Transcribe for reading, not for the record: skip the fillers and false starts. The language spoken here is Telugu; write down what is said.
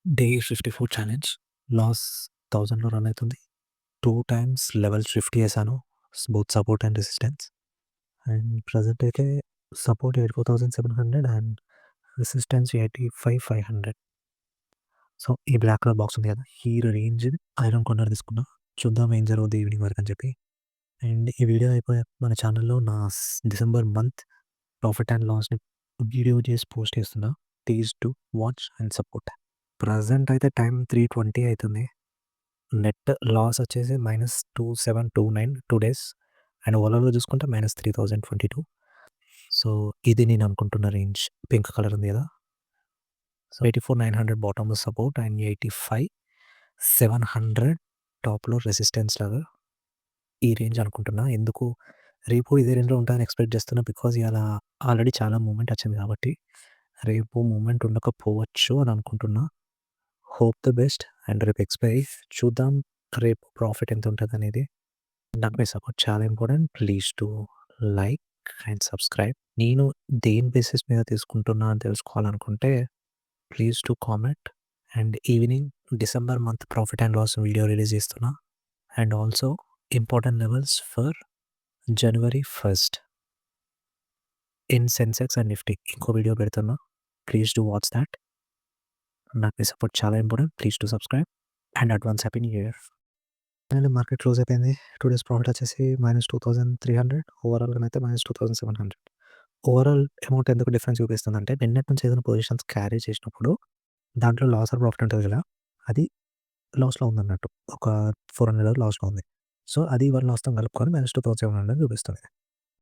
Day 54 challenge. లాస్ 1000లో రన్ అయితుంది. 2 టైమ్స్ లెవెల్స్ షిఫ్ట్ చేశాను. Both support and resistance. And present అయితే సపోర్ట్ 84,700 అండ్ రెసిస్టెన్స్ 85,500. సో, ఈ బ్లాక్ కలర్ బాక్స్ ఉంది కదా! ఈ రేంజ్ ఐరన్ కార్నర్ తీసుకున్నా. చూద్దాం ఏం జరుగుద్ది ఈవినింగ్ వరకు అని చెప్పి. అండ్ ఈ వీడియో అయిపోయాక మన ఛానల్‌లో నా డిసెంబర్ మంత్ ప్రాఫిట్ అండ్ లాస్‌ని వీడియో చేసి పోస్ట్ చేస్తున్నా. Please do watch and support. Present అయితే టైం 3:20 అయితుంది. నెట్ లాస్ వచ్చేసి -2729 2 డేస్ అండ్ ఓవరాల్‌గా చూసుకుంటే -3022. సో, ఇది నేను అనుకుంటున్న రేంజ్. పింక్ కలర్ ఉంది కదా! సో, 84,900 బాటమ్‌లో సపోర్ట్ అండ్ 85,700 టాప్‌లో రెసిస్టెన్స్ లాగా ఈ రేంజ్ అనుకుంటున్నా. ఎందుకు రేపు ఇదే రేంజ్‌లో ఉంటదని ఎక్స్‌పెక్ట్ చేస్తున్నా. బికాజ్ ఇయాల ఆల్రెడీ చాలా మూవ్‌మెంట్ వచ్చింది కాబట్టి, రేపు మూవ్‌మెంట్ ఉండకపోవచ్చు అని అనుకుంటున్నా. హోప్ ద బెస్ట్ అండ్ రేపు ఎక్స్‌పైరీ చూద్దాం రేపు ప్రాఫిట్ ఎంత ఉంటదనేది. నాకు మీ సపోర్ట్ చాలా important. Please do like and subscribe. నేను దేని బేసిస్ మీద తీసుకుంటున్నా అని తెలుసుకోవాలనుకుంటే please do comment. And evening December month profit and loss video release చేస్తున్నా. And also important levels for January 1st in Sensex and Nifty ఇంకో వీడియో పెడుతున్నా. Please do watch that. నాకు మీ సపోర్ట్ చాలా important. Please do subscribe and advance happy new year. Finally market close అయిపోయింది. 2 డేస్ ప్రాఫిట్ వచ్చేసి -2,300 ఓవరాల్‌గానైతే -2,700. ఓవరాల్ అమౌంట్ ఎందుకు డిఫరెన్స్ చూపిస్తుందంటే నిన్నటి నుంచి ఏదైనా పొజిషన్స్ క్యారీ చేసినప్పుడు దాంట్లో లాస్ ఆర్ ప్రాఫిట్ ఉంటది కదా! అది లాస్‌లో ఉందన్నట్టు. ఒక $400 లాస్‌లో ఉంది. సో, అది ఇవాళ లాస్‌తో కలుపుకొని -2,700 చూపిస్తుంది.